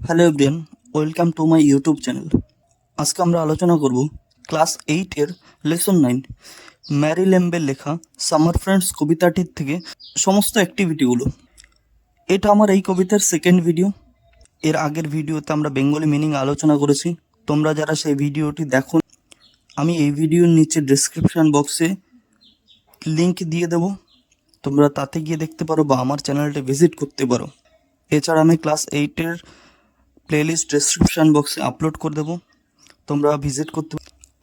Hello everyone, welcome to my YouTube channel. আজকে আমরা আলোচনা করব ক্লাস 8-এর লেসন 9 ম্যারি ল্যাম্বের লেখা সামার ফ্রেন্ডস কবিতাটির থেকে সমস্ত অ্যাক্টিভিটিগুলো। এটা আমার এই কবিতার সেকেন্ড ভিডিও। এর আগের ভিডিওতে আমরা বেঙ্গলি মিনিং আলোচনা করেছি। তোমরা যারা সেই ভিডিওটি দেখো, আমি এই ভিডিওর নিচে ডেসক্রিপশন বক্সে লিংক দিয়ে দেবো, তোমরা তাতে গিয়ে দেখতে পারো বা আমার চ্যানেলটা ভিজিট করতে পারো। এছাড়া আমি ক্লাস 8-এর প্লেলিস্ট ডেসক্রিপশন বক্সে আপলোড করে দেবো, তোমরা ভিজিট করতে।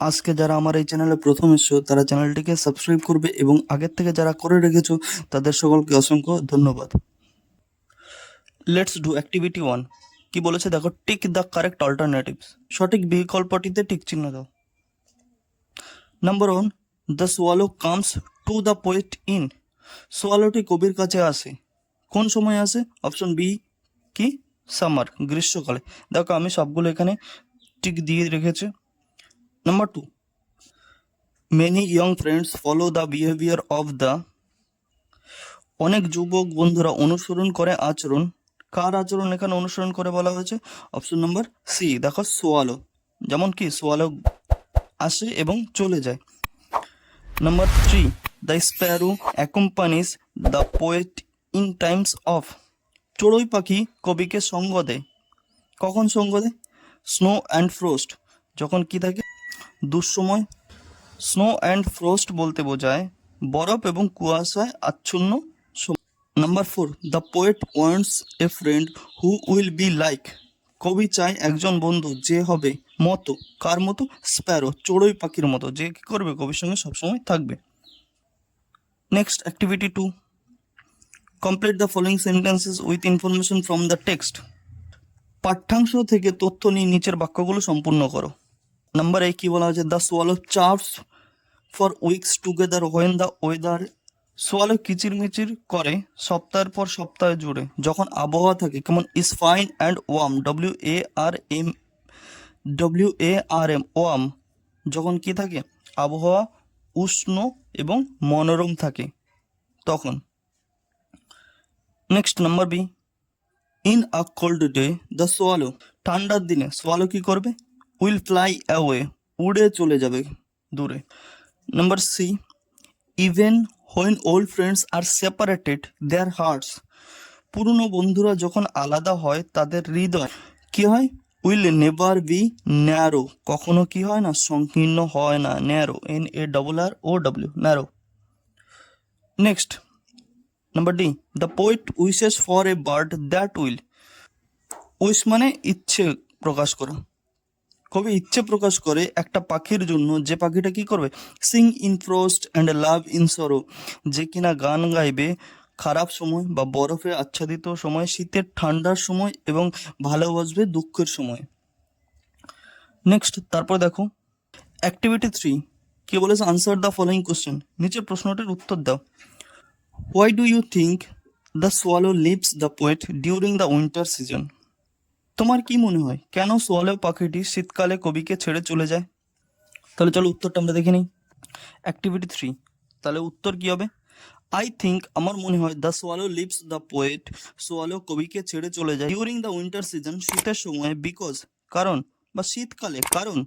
আজকে যারা আমার এই চ্যানেলে প্রথম এসছো তারা চ্যানেলটিকে সাবস্ক্রাইব করবে এবং আগের থেকে যারা করে রেখেছো তাদের সকলকে অসংখ্য ধন্যবাদ। Let's do activity 1। কি বলেছে দেখো, টিক দ্য কারেক্ট অল্টারনেটিভস। সঠিক বিকল্পটিতে টিক চিহ্ন দাও। Number 1, the swallow comes to the poet in. সোয়ালোটি কবির কাছে আসে কোন সময় আসে? অপশন বি কি? সামার, গ্রীষ্মকালে। দেখো আমি সবগুলো এখানে টিক দিয়ে রেখেছি। Number 2, many young friends follow the behaviour of the. অনেক যুবক বন্ধুরা অনুসরণ করে আচরণ। কার আচরণ এখানে অনুসরণ করে বলা হয়েছে? অপশন নাম্বার সি, দেখো সোয়ালো। যেমন কি সোয়ালো আসে এবং চলে যায়। Number 3, the sparrow accompanies the poet in times of. চড়ুই পাখি কবিকে সঙ্গ দেয়। কখন সঙ্গ দেয়? স্নো অ্যান্ড ফ্রোস্ট, যখন কি থাকে? দুঃসময়। স্নো অ্যান্ড ফ্রোস্ট বলতে বোঝায় বরফ এবং কুয়াশায় আচ্ছন্ন সময়। Number 4, the poet wants a friend who will be like. কবি চায় একজন বন্ধু যে হবে মতো। কার মতো? স্প্যারো, চড়ুই পাখির মতো, যে কি করবে? কবির সঙ্গে সবসময় থাকবে। Next activity 2, complete the following sentences with information from the text. পাঠ্যাংশ থেকে তথ্য নিয়ে নিচের বাক্যগুলো সম্পূর্ণ করো। নাম্বার 1 কি বলা হয়েছে? The swallow charts for weeks together when the weather. Swallow কিচিরমিচির করে সপ্তাহের পর সপ্তাহ জুড়ে যখন আবহাওয়া থাকে কেমন? Is fine and warm, W A R M warm, যখন কি থাকে? আবহাওয়া উষ্ণ এবং মনোরম থাকে তখন। Next number B, in a cold day the swallow. ঠান্ডার দিনে সোয়ালো কি করবে? উইল ফ্লাই অ্যাওয়ে, উড়ে চলে যাবে দূরে। Number C, even when old friends are separated their hearts. পুরনো বন্ধুরা যখন আলাদা হয় তাদের হৃদয় কি হয়? উইল নেভার বি ন্যারো, কখনো কি হয় না? সংকীর্ণ হয় না। Narrow, NARROW, narrow. Next number D, the poet wishes for a bird that will. Wish মানে ইচ্ছে প্রকাশ করা। কবি ইচ্ছে প্রকাশ করে একটা পাখির জন্য যে পাখিটা কি করবে? Singh in frost and love in সরো, যে কিনা গান গাইবে খারাপ সময় বা বরফে আচ্ছাদিত সময়, শীতের ঠান্ডার সময় এবং ভালোবাসবে দুঃখের সময়। নেক্সট তারপর দেখো অ্যাক্টিভিটি 3 কি বলেছে? Answer the following question. নিচের প্রশ্নটির উত্তর দাও। Why do you think the swallow leaves the poet during the winter season. তোমার কি মনে হয় কেন সোয়ালো পাখিটি শীতকালে কবিকে ছেড়ে চলে যায়? তাহলে চলো উত্তরটা আমরা দেখে নিই। অ্যাক্টিভিটি 3, তাহলে উত্তর কি হবে? আই থিঙ্ক, আমার মনে হয়, the swallow leaves the poet, swallow কবিকে ছেড়ে চলে যায় ডিউরিং দ্য উইন্টার সিজন, শীতের সময়, বিকজ, কারণ, বা শীতকালে, কারণ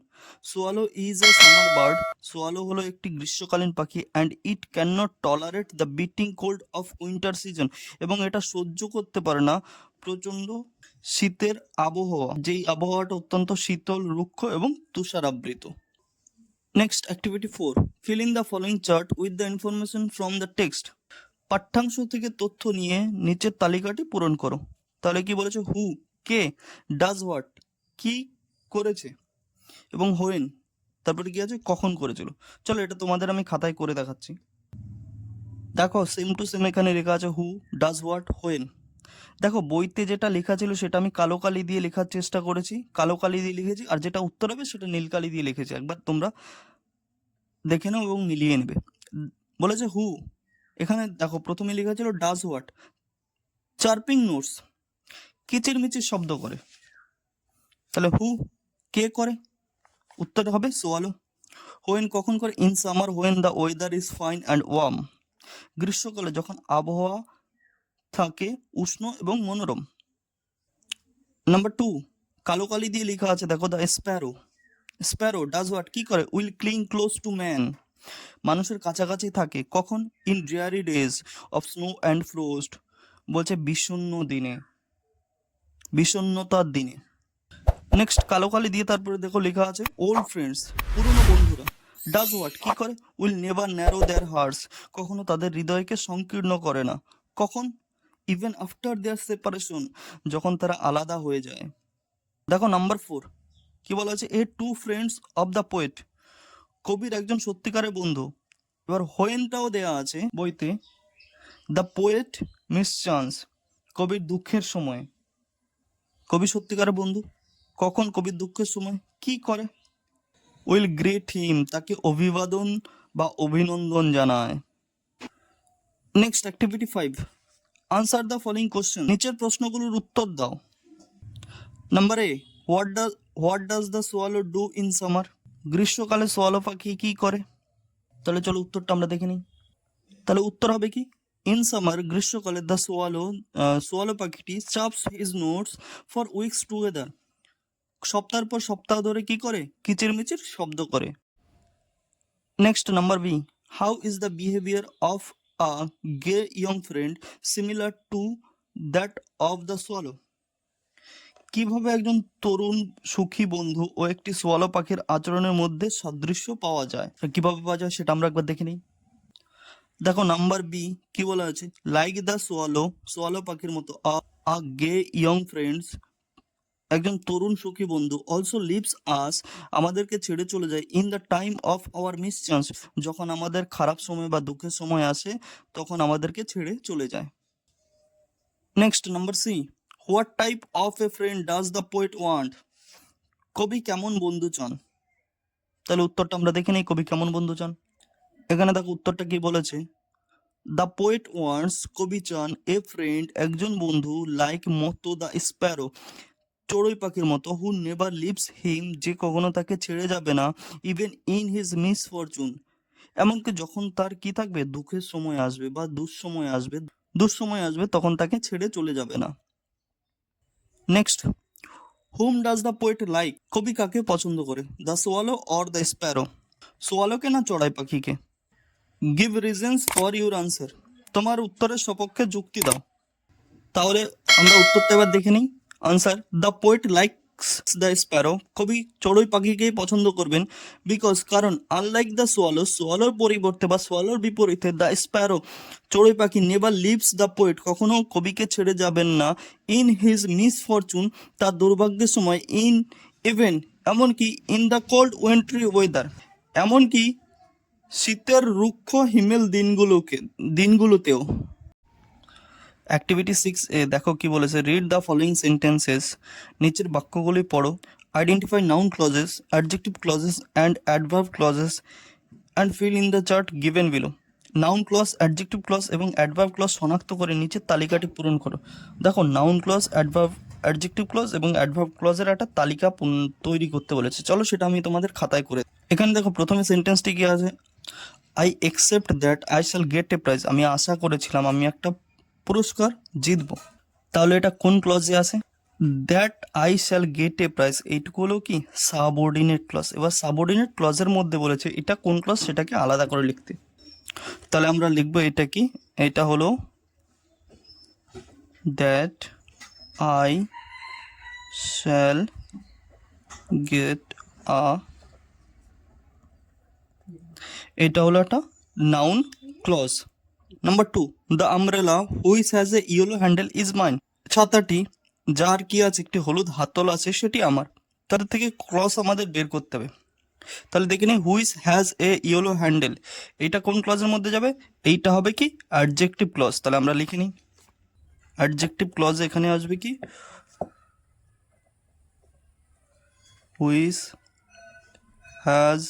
swallow is a summer bird, swallow হলো একটি গ্রীষ্মকালীন পাখি, and it can not tolerate the beating cold of winter season, এবং এটা সহ্য করতে পারে না প্রচণ্ড শীতের আবহাওয়া, যেই আবহাওয়াটা অত্যন্ত শীতল, রুক্ষ এবং তুষারাবৃত। Next activity 4, fill in the following chart with the information from the text. পাঠ্যাংশ থেকে তথ্য নিয়ে নিচের তালিকাটি পূরণ করো। তাহলে কি বলেছে? হু, কে, ডাজ হোয়াট, কি করেছে, এবং হোয়েন, তারপরে কি আছে? কখন করেছিল। চলো এটা তোমাদের আমি খাতায় করে দেখাচ্ছি। দেখো সেম টু সেম এখানে লেখা আছে হু, ডাজ হোয়াট, হোয়েন। দেখো বইতে যেটা লেখা ছিল সেটা আমি কালো কালি দিয়ে লেখার চেষ্টা করেছি, কালো কালি দিয়ে লিখেছি, আর যেটা উত্তর হবে সেটা নীল কালি দিয়ে লিখেছি। একবার তোমরা দেখে নাও এবং মিলিয়ে নেবে। বলেছে হু, এখানে দেখো প্রথমে লেখা ছিল ডাজ হোয়াট, চার্পিং নোটস, কিচিরমিচির শব্দ করে। তাহলে হু কে করে? উত্তর হবে সোয়ালো। হোয়েন কখন করে? In summer when the weather is fine and worm, গ্রীষ্মকালে যখন আবহাওয়া থাকে উষ্ণ এবং মনোরম। নাম্বার 2, কালো কালি দিয়ে লেখা আছে দেখো, the Sparrow. Sparrow does what, কি করে? উইল ক্লিং ক্লোজ টু ম্যান, মানুষের কাছাকাছি থাকে কখন? In ড্রিয়ারি days of snow and frost, বলছে বিষণ্ণ দিনে, বিষণ্ণতার দিনে। নেক্সট কালো কালি দিয়ে তারপরে দেখো লেখা আছে ওল্ড ফ্রেন্ডস, পুরনো বন্ধুরা। ডাজ হোয়াট, কি করে? Will never narrow their hearts, কখনো তাদের হৃদয়কে সংকীর্ণ করে না। কখন? ইভেন আফটার দেয়ার সেপারেশন, যখন তারা আলাদা হয়ে যায়। দেখো নাম্বার 4, কি বলা আছে? A true friends of the poet, কবির একজন সত্যিকারের বন্ধু। এবার হোয়েনটাও দেয়া আছে বইতে, দ্য পোয়েট মিস চান্স, কবির দুঃখের সময়। কবি সত্যিকারের বন্ধু কখন? কবির দুঃখের সময়। কি করে? উইল গ্রেট হিম, তাকে অভিবাদন বা অভিনন্দন জানায়। Next activity 5, answer the following question, নিচের প্রশ্নগুলোর উত্তর দাও। Number A, what does the swallow do in summer, গ্রীষ্মকালে সোয়ালো পাখি কি করে? তাহলে চলো উত্তরটা আমরা দেখে নিই। তাহলে উত্তর হবে কি? ইন সামার, গ্রীষ্মকালে দ্য সোয়ালো পাখিটি chirps his notes for weeks together, সপ্তাহের পর সপ্তাহ ধরে কি করে? কিচিরমিচির শব্দ করে। Next number B, how is the behaviour of a gay young friend similar to that of the swallow, কিভাবে একজন তরুণ সুখী বন্ধু ও একটি সোয়ালো পাখির আচরণের মধ্যে সাদৃশ্য পাওয়া যায়? কিভাবে পাওয়া যায় সেটা আমরা একবার দেখে নিই। দেখো নাম্বার বি কি বলা আছে, লাইক দ্য সোয়ালো পাখির মতো আ গে ইয়ং ফ্রেন্ডস, একজন তরুণ সুখী বন্ধু, অলসো লিভস আস, আমাদেরকে ছেড়ে চলে যায়, in the time of our miss chance, যখন আমাদের খারাপ সময় বা দুঃখের সময় আসে তখন আমাদেরকে ছেড়ে চলে যায়। Next number C, what type of a friend does the poet want, কবি কেমন বন্ধু চান? তাহলে উত্তরটা আমরা দেখে নিই, কবি কেমন বন্ধু চান। এখানে দেখো উত্তরটা কি বলেছে, দ্য পোয়েট ওয়ান্টস, কবি চান, এ ফ্রেন্ড, একজন বন্ধু, লাইক মতো দ্য স্প্যারো, চড়ুই পাখির মতো, হু নেভার লিভস হিম, যে কখনো তাকে ছেড়ে যাবে না, ইভেন ইন হিজ মিসফরচুন, এমনকি যখন তার কি থাকবে? দুঃখের সময় আসবে বা দুঃসময় আসবে তখন তাকে ছেড়ে চলে যাবে না। Next, whom does the poet like, কবি কাকে পছন্দ করে? The swallow or the sparrow, সোয়ালোকে না চড়াই পাখিকে? Give reasons for your answer, তোমার উত্তরের সপক্ষে যুক্তি দাও। তাহলে আমরা উত্তরটা এবার দেখে নিই। Answer, the poet likes the Sparrow, কবি চড়ুই পাখিকেই পছন্দ করবেন, বিকজ, কারণ, আনলাইক দ্য সোয়ালোর পরিবর্তে বা সোয়ালোর বিপরীতে দ্য স্প্যারো, চড়ুই পাখি, নেভার লিভস দ্য পোয়েট, কখনো কবিকে ছেড়ে যাবেন না, ইন হিজ মিসফরচুন, তার দুর্ভাগ্যের সময়, ইভেন, এমনকি, in the cold wintry weather, এমনকি শীতের রুক্ষ হিমেল দিনগুলোতেও। অ্যাক্টিভিটি 6 এ দেখো কি বলেছে, রিড দ্য ফলোয়িং সেন্টেন্সেস, নিচের বাক্যগুলি পড়ো, identify noun clauses, adjective clauses and adverb clauses and fill in the chart given below. Noun clause, adjective clause এবং অ্যাডভার্ব ক্লজ শনাক্ত করে নিচের তালিকাটি পূরণ করো। দেখো নাউন ক্লজ, অ্যাডজেক্টিভ ক্লজ এবং অ্যাডভার্ব ক্লজের একটা তালিকা তৈরি করতে বলেছে, চলো সেটা আমি তোমাদের খাতায় করে। এখানে দেখো প্রথমে সেন্টেন্সটি কি আছে, I accept that I shall gate a prize, আমি আশা করেছিলাম আমি একটা পুরস্কার জিতবো। তাহলে এটা কোন ক্লজে আছে? That I shall gate a prize, এইটুকু হলো কি সাবঅর্ডিনেট ক্লজ। এবার সাবঅর্ডিনেট ক্লজের মধ্যে বলেছে এটা কোন ক্লজ সেটাকে আলাদা করে লিখতে। তাহলে আমরা লিখবো এটা কি, এটা হলো that I shall get a, এটা হলো একটা noun clause. Number 2, the umbrella which has a yellow handle is mine, ছাতাটি যার কি আছে একটি হলুদ হাতল আছে সেটি আমার। তার থেকে ক্লজ আমাদের বের করতে হবে। তাহলে দেখে নিই, which has a yellow handle, এইটা কোন ক্লজের মধ্যে যাবে? এইটা হবে কি অ্যাডজেক্টিভ ক্লজ। তাহলে আমরা লিখে নিই, অ্যাডজেক্টিভ ক্লজ এখানে আসবে কি, which has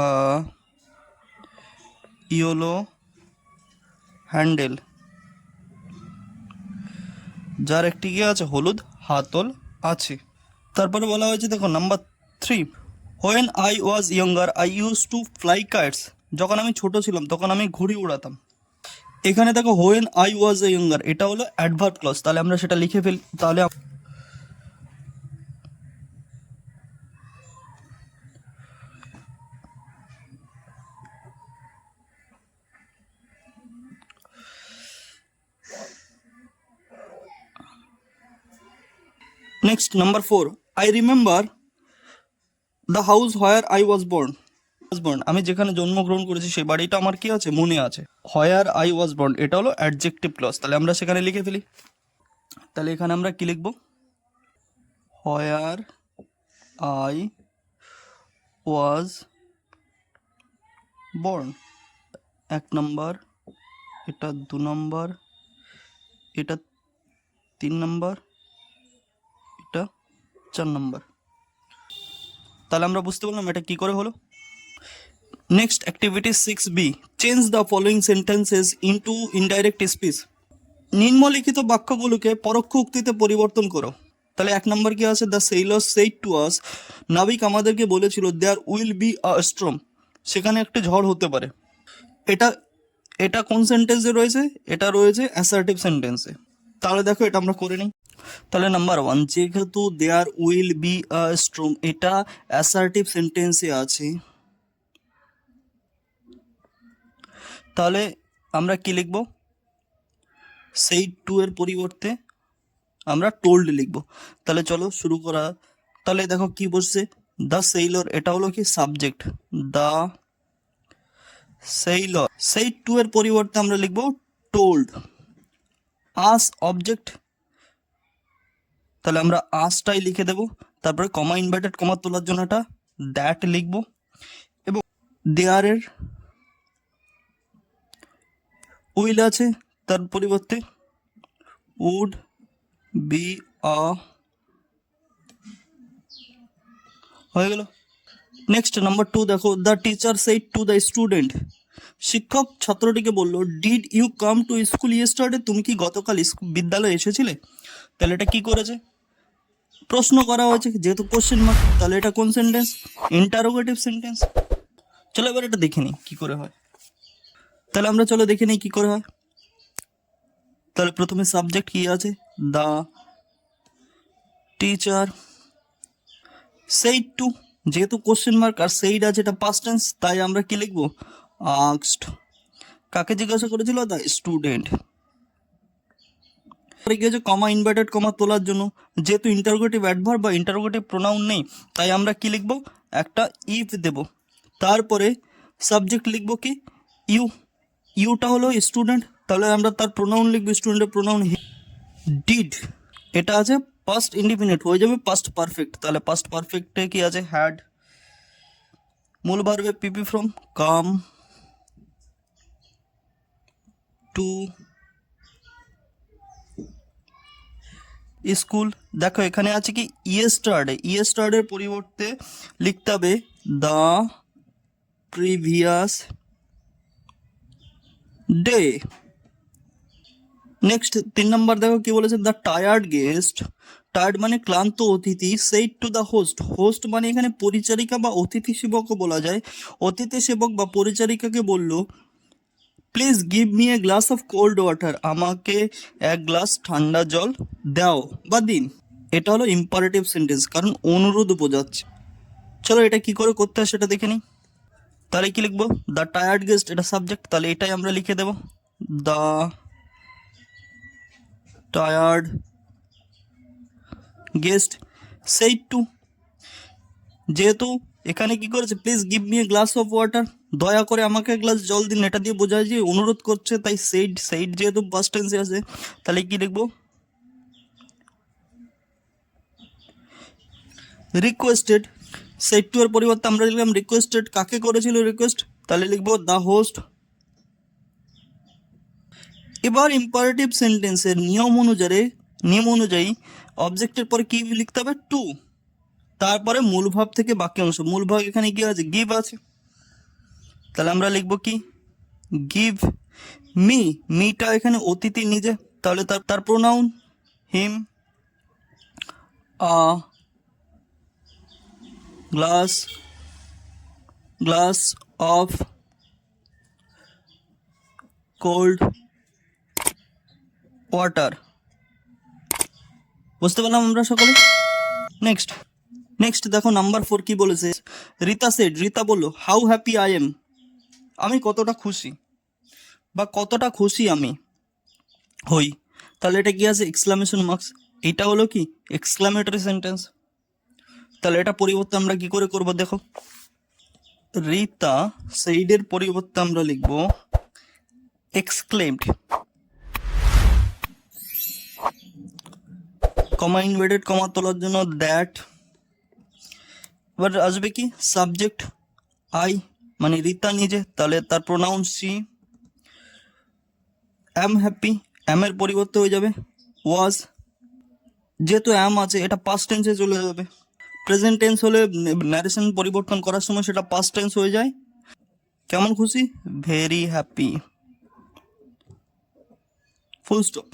a yellow handle, যার একটি কি আছে? হলুদ হাতল আছে। তারপরে বলা হয়েছে দেখো number 3, when I was younger I use to fly kites, যখন আমি ছোট ছিলাম তখন আমি ঘুড়ি উড়াতাম। এখানে দেখো when I was A younger, এটা হলো অ্যাডভার্ব ক্লজ, তাহলে আমরা সেটা লিখে ফেলি। তাহলে next number 4, I remember the house where I was born. আমি যেখানে জন্মগ্রহণ করেছি সেই বাড়িটা আমার কি আছে, মনে আছে। হোয়ার আই ওয়াজ বর্ন এটা হলো অ্যাডজেক্টিভ ক্লজ, তাহলে আমরা সেখানে লিখে ফেলি। তাহলে এখানে আমরা কি লিখব, হোয়ার আই ওয়াজ বর্ন, 1 নম্বর, এটা 2 নম্বর, এটা 3 নম্বর, এটা 4 নম্বর। তাহলে আমরা বুঝতে পারলাম এটা কি করে হলো। Next activity 6B, change the following sentences into indirect speech. নিম্নলিখিত বাক্যগুলোকে পরোক্ষ উক্তিতে পরিবর্তন করো। তাহলে 1 নম্বর কি আছে, the sailor said to us, নাবিক আমাদেরকে বলেছিল there will be a storm, সেখানে একটি ঝড় হতে পারে। এটা এটা কোন সেন্টেন্সে রয়েছে, এটা রয়েছে অ্যাসার্টিভ সেন্টেন্সে। তাহলে দেখো এটা আমরা করে নিই। তাহলে নাম্বার 1, যেহেতু there will be a storm এটা অ্যাসার্টিভ সেন্টেন্সে আছে, তাহলে আমরা কি লিখব, সেইড টু এর পরিবর্তে আমরা টোল্ড লিখব। তাহলে চলো শুরু করা। তাহলে দেখো কি বসছে, দ্য সেইলর, এটা হলো কি subject, the sailor, said two এর পরিবর্তে আমরা লিখব টোল্ড। আস অবজেক্ট, তাহলে আমরা আসটাই লিখে দেব। তারপরে কমা ইনভার্টেড কমা তোলার জন্য একটা দ্যাট লিখব, এবং দেয়ারের উইল আছে, তার পরিবর্তে উড বি আ, হয়ে গেল। নেক্সট নাম্বার 2 দেখো, the teacher said to the student, শিক্ষক ছাত্রটিকে বলল did you come to school yesterday, তুমি কি গতকাল বিদ্যালয়ে এসেছিলে। তাহলে এটা কি করেছে, প্রশ্ন করা হয়েছে, যেহেতু কোশ্চেন মার্ক, তাহলে এটা কোন সেন্টেন্স, ইন্টারোগেটিভ সেন্টেন্স। চলো এবার এটা দেখে নিই কি করে হয়। তাহলে আমরা চলো দেখে নিই কি করে হয়। তাহলে প্রথমে সাবজেক্ট কি আছে, দ্য টিচার সেইড টু, যেহেতু কোশ্চেন মার্ক আর সেইড আছে এটা পাস্ট টেন্স, তাই আমরা কি লিখবো, আস্কড। কাকে জিজ্ঞাসা করেছিল, দ্য স্টুডেন্ট। গিয়েছে কমা ইনভার্টেড কমা তোলার জন্য, যেহেতু ইন্টারোগেটিভ অ্যাডভার্ব বা ইন্টারোগেটিভ প্রোনাউন নেই, তাই আমরা কি লিখবো, একটা ইফ দেব। তারপরে সাবজেক্ট লিখবো কি, ইউ, ইউটা হলো স্টুডেন্ট, তাহলে আমরা তার প্রোনাউন লিখবো, স্টুডেন্টের প্রোনাউন ডিড, এটা আছে পাস্ট ইন্ডিফিনিট, হয়ে যাবে পাস্ট পারফেক্ট। তাহলে পাস্ট পারফেক্টে কি আছে, হ্যাড, মূল ভার্বে পিপি ফ্রম কাম টু স্কুল। দেখো এখানে আছে কি ইয়েস্টারডে, ইয়েস্টারডের পরিবর্তে লিখতে হবে দ্য প্রিভিয়াস ডে। নেক্সট 3 নম্বর দেখো কি বলেছে, দ্য টায়ার্ড গেস্ট, টায়ার্ড মানে ক্লান্ত অতিথি, said to the host, host মানে এখানে পরিচারিকা বা অতিথি সেবকও বলা যায়, অতিথি সেবক বা পরিচারিকাকে বলল please give me a glass of cold water, আমাকে 1 গ্লাস ঠান্ডা জল দাও বা দিন। এটা হলো ইম্পারেটিভ সেন্টেন্স, কারণ অনুরোধ বোঝাচ্ছে। চলো এটা কি করে করতে হয় সেটা দেখে নিই। তাহলে কি লিখবো, দ্য টায়ার্ড গেস্ট, এটা সাবজেক্ট, তাহলে এটাই আমরা লিখে দেব, the tired guest said to, যেহেতু এখানে কি করেছে, please give me a glass of water, দয়া করে আমাকে এক গ্লাস জল দিন, এটা দিয়ে বোঝায় যে অনুরোধ করছে, তাই সেইড, সেইড যেহেতু পাস্ট টেন্সে আছে, তাহলে কি লিখবো, রিকোয়েস্টেড, সেইড টু এর পরিবর্তে আমরা লিখলাম রিকোয়েস্টেড, কাকে করেছিল রিকোয়েস্ট, তাহলে লিখবো দ্য হোস্ট। এবার ইম্পারেটিভ সেন্টেন্সের নিয়ম অনুযায়ী অবজেক্টের পরে কি লিখতে হবে, টু, তারপরে মূল ভাব থেকে বাকি অংশ, মূল ভাব এখানে কি আছে, গিভ আছে, তাহলে আমরা লিখবো কি, গিভ মি, মিটা এখানে অতিথি নিজে, তাহলে তার pronoun him, a glass of cold water. বুঝতে পারলাম আমরা সকলে। নেক্সট দেখো নাম্বার 4 কি বলেছে, রিতা সেড, রিতা বললো হাউ হ্যাপি আই এম, আমি কতটা খুশি বা কতটা খুশি আমি হই। তাহলে এটা কি আছে, এক্সক্লামেশন মার্কস, এটা হলো কি এক্সক্লামেটরি সেন্টেন্স। তাহলে এটা পরিবর্তে আমরা কি করে করব দেখো, রিতা সেইডের পরিবর্তে আমরা লিখব এক্সক্লেমড, কমা ইনভার্টেড কমা তোলার জন্য দ্যাট। এবার আসবে কি সাবজেক্ট আই, মানে রিতা নিজে, তাহলে তার প্রোনাউন সি। অ্যাম হ্যাপি, অ্যাম এর পরিবর্তে হয়ে যাবে ওয়াজ, যেহেতু অ্যাম আছে এটা পাস্ট টেন্সে চলে যাবে। প্রেজেন্ট টেন্স হলে ন্যারেশন পরিবর্তন করার সময় সেটা পাস্ট টেন্স হয়ে যায়। কেমন খুশি, very happy, full stop.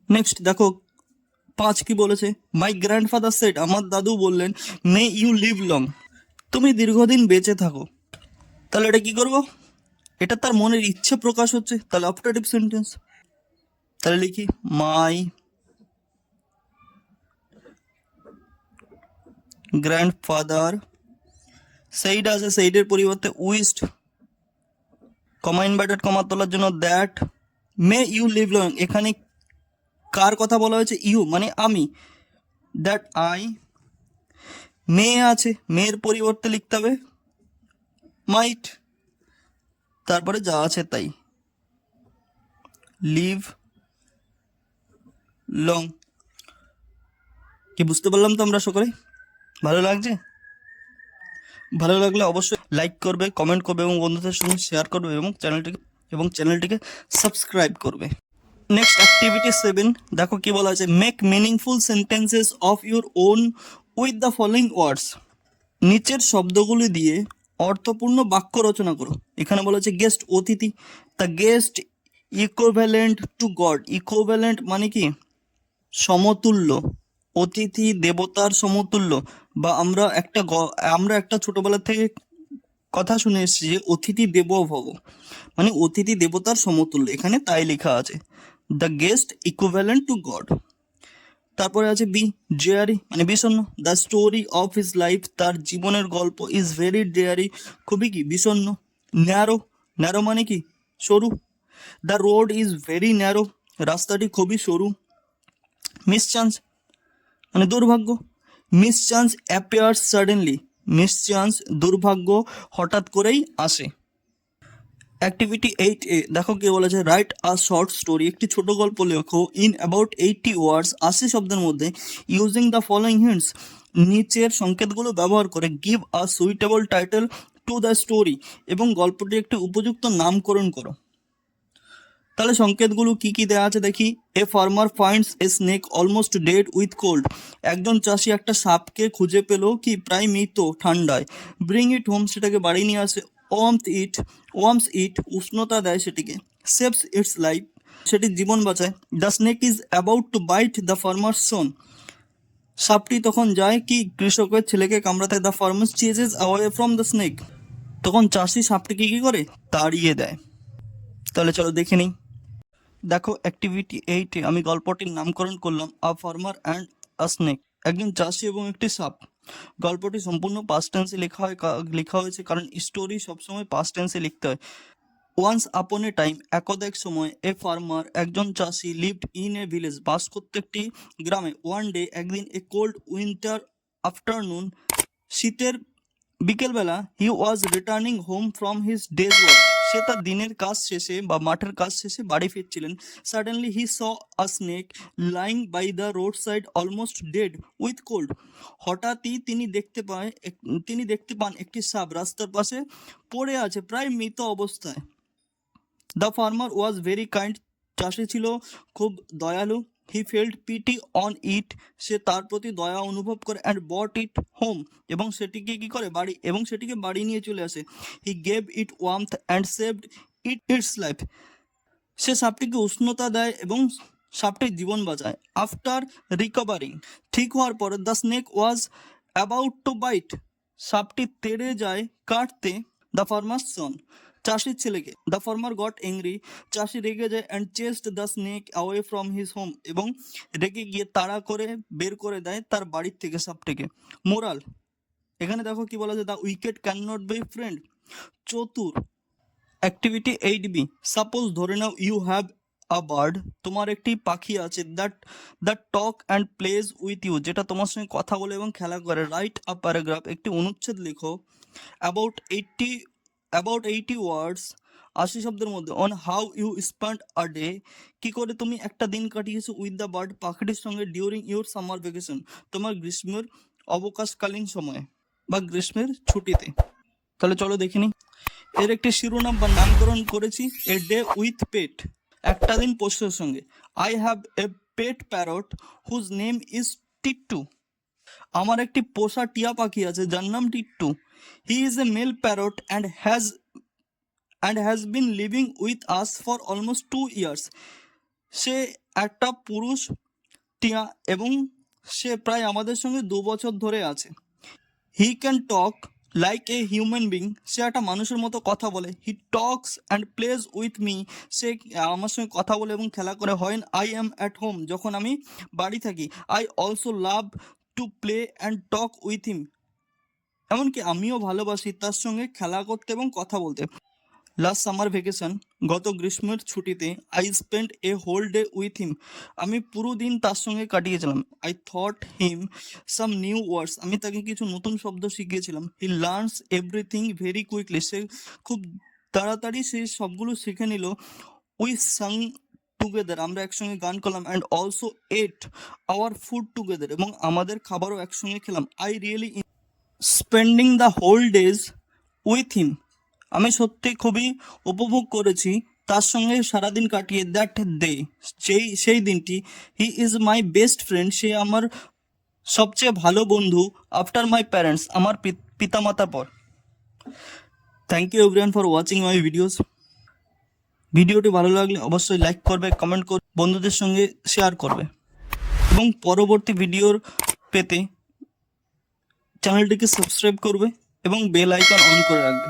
Next দেখো 5 কি বলেছে, মাই গ্র্যান্ডফাদার সেড, আমার দাদু বললেন, মে ইউ লিভ লং, তুমি দীর্ঘদিন বেঁচে থাকো। তাহলে এটা কি করব, এটা তার মনের ইচ্ছে প্রকাশ হচ্ছে, তাহলে অপটেটিভ সেন্টেন্স। তাহলে লিখি মাই গ্র্যান্ডফাদার সেইড আছে, সেইডের পরিবর্তে উইস্ট, কমা ইনভার্টেড কমা তোলার জন্য that, may you live long, এখানে কার কথা বলা হয়েছে, ইউ মানে আমি, দ্যাট আই, মে আছে, মেয়ের পরিবর্তে লিখতে হবে মাইট, তারপরে যা আছে তাই, লিভ লং। কি বুঝতে পারলাম তো আমরা সকলে? ভালো লাগছে? ভালো লাগলে অবশ্যই লাইক করবে, কমেন্ট করবে এবং বন্ধুদের সঙ্গে শেয়ার করবে এবং চ্যানেলটিকে সাবস্ক্রাইব করবে। নেক্সট অ্যাক্টিভিটি 7, দেখো কি বলা আছে, make meaningful sentences of your own with the following words, নিচের শব্দগুলি দিয়ে অর্থপূর্ণ বাক্য রচনা করো। এখানে বলা আছে গেস্ট অতিথি, the guest equivalent to god, equivalent মানে কি সমতুল্য, অতিথি দেবতার সমতুল্য, বা আমরা একটা ছোটবেলা থেকে কথা শুনে এসেছি যে অতিথি দেবো ভব, মানে অতিথি দেবতার সমতুল্য, এখানে তাই লেখা আছে, the guest equivalent to god. তারপরে আছে বি ডেয়ারি মানে বিষণ্ণ, the story of his life, তার জীবনের গল্প, ইজ ভেরি ডেয়ারি, খুবই কি বিষণ্ণ। ন্যারো, ন্যারো মানে কি সরু, the road is very narrow, রাস্তাটি খুবই সরু। মিসচান্স মানে দুর্ভাগ্য, মিসচান্স অ্যাপিয়ার্স সাডেনলি, মিসচান্স দুর্ভাগ্য হঠাৎ করেই আসে। অ্যাক্টিভিটি 8A, দেখো কি বলেছে, রাইট আ শর্ট স্টোরি, একটি ছোট গল্প লেখো ইন অ্যাবাউট 80 ওয়ার্ডস, 80 শব্দের মধ্যে, ইউজিং দ্য ফলোয়িং হিন্টস, নিচের সংকেতগুলো ব্যবহার করে, give a suitable title to the story, এবং গল্পটির একটি উপযুক্ত নামকরণ করো। তাহলে সংকেতগুলো কি কি দেওয়া আছে দেখি, a farmer finds a snake almost dead with cold, একজন চাষি একটা সাপকে খুঁজে পেল কি প্রায় মৃত ঠান্ডায়। ব্রিং ইট হোম, সেটাকে বাড়ি নিয়ে আসে। ওয়ার্মস ইট, উষ্ণতা দেয় সেটিকে। সেভস ইটস লাইফ, সেটির জীবন বাঁচায়। The snake is about to bite the farmer son, সাপটি তখন যায় কি কৃষকের ছেলেকে কামড়াতে। The farmer chases away from the snake, তখন চাষি সাপটিকে কি করে তাড়িয়ে দেয়। তাহলে চলো দেখে নিই। দেখো অ্যাক্টিভিটি 8-এ আমি গল্পটির নামকরণ করলাম আ ফার্মার অ্যান্ড আ স্নেক, একজন চাষি এবং একটি সাপ। গল্পটি সম্পূর্ণ পাস্ট টেন্সে লেখা হয়েছে, কারণ স্টোরি সবসময় পাস্ট টেন্সে লিখতে হয়। ওয়ান্স আপন এ টাইম, একদা এক সময়, এ ফার্মার একজন চাষি, লিভড ইন এ ভিলেজ, বাস করতে একটি গ্রামে। ওয়ান ডে একদিন, এ কোল্ড উইন্টার আফটারনুন, শীতের বিকেলবেলা, he was returning home from his day's work, সে তার দিনের কাজ শেষে বা মাঠের কাজ শেষে বাড়ি ফিরছিলেন। Suddenly he saw a snake lying by the road side almost dead with cold, হঠাৎই তিনি দেখতে পান একটি সাপ রাস্তার পাশে পড়ে আছে প্রায় মৃত অবস্থায়। The farmer was very kind, চাষি ছিল খুব দয়ালু। He felt pity on it, সে তার প্রতি দয়া অনুভব করে। অ্যান্ড বট ইট হোম, এবং সেটিকে বাড়ি নিয়ে চলে আসে। He gave it warmth and saved its life, সে সাপটিকে উষ্ণতা দেয় এবং সাপটির জীবন বাঁচায়। আফটার রিকভারিং, ঠিক হওয়ার পর, the snake was about to bite, সাপটি তেড়ে যায় কাটতে দ্য ফার্মার সন, চাষির ছেলেকে। দ্য ফার্মার গট এংরি, চাষি রেগে যায়। And chest the snake away from his home, এবং রেগে গিয়ে তাড়া করে বের করে দেয় তার বাড়ির থেকে সাপটিকে। মোরাল, এখানে দেখো কি বলা যায়, the wicked can not be friend, চতুর অ্যাক্টিভিটি 8B, সাপোজ ধরে নাও ইউ হ্যাভ আ বার্ড, তোমার একটি পাখি আছে that talk and plays with you, যেটা তোমার সঙ্গে কথা বলে এবং খেলা করে। রাইট আ প্যারাগ্রাফ, একটি অনুচ্ছেদ লিখো অ্যাবাউট 80 ওয়ার্ডস, 80 শব্দের মধ্যে, on how you spend a day, কি করে তুমি একটা দিন কাটিয়েছো উইথ দ্য বার্ড, পাখিটির সঙ্গে, ডিউরিং ইউর সামার ভ্যাকেশন, তোমার গ্রীষ্মের অবকাশকালীন সময়ে বা গ্রীষ্মের ছুটিতে। তাহলে চলো দেখে নিই। এর একটি শিরোনাম বা নামকরণ করেছি এ ডে উইথ পেট, একটা দিন পশুর সঙ্গে। I have a pet parrot whose name is Tittu, আমার একটি পোষা টিয়া পাখি আছে যার নাম টিট্টু। He is a male parrot and has been living with us for almost 2 years, সে একটা পুরুষ টিয়া এবং সে প্রায় আমাদের সঙ্গে 2 বছর ধরে আছে। He can talk like a human being, সে একটা মানুষের মতো কথা বলে। He talks and plays with me, সে আমার সঙ্গে কথা বলে এবং খেলা করে। হয় আই অ্যাম অ্যাট হোম, যখন আমি বাড়ি থাকি। I also love to play and talk with him, এমনকি আমিও ভালোবাসি তার সঙ্গে খেলা করতে এবং কথা বলতে। লাস্ট সামার ভ্যাকেশন, গত গ্রীষ্মের ছুটিতে, I spend a whole day with him, আমি পুরো দিন তার সঙ্গে কাটিয়েছিলাম। I thought him some new words, আমি তাকে কিছু নতুন শব্দ শিখিয়েছিলাম। He learns everything very quickly, সে খুব তাড়াতাড়ি সেই সবগুলো শিখে নিল। উই সাং টুগেদার, আমরা একসঙ্গে গান করলাম। And also ate our food together, এবং আমাদের খাবারও একসঙ্গে খেলাম। I really spending the whole days with him, আমি সত্যি খুবই উপভোগ করেছি তার সঙ্গে সারাদিন কাটিয়ে। দ্যাট ডে, সেই দিনটি। He is my best friend, সে আমার সবচেয়ে ভালো বন্ধু। আফটার মাই প্যারেন্টস, আমার পিতামাতার পর। Thank you everyone for watching my videos. ভিডিওটি ভালো লাগলে অবশ্যই লাইক করবে, কমেন্ট করবে, বন্ধুদের সঙ্গে শেয়ার করবে, এবং পরবর্তী ভিডিওর পেতে চ্যানেলটিকে সাবস্ক্রাইব করবে এবং বেল আইকন অন করে রাখবে।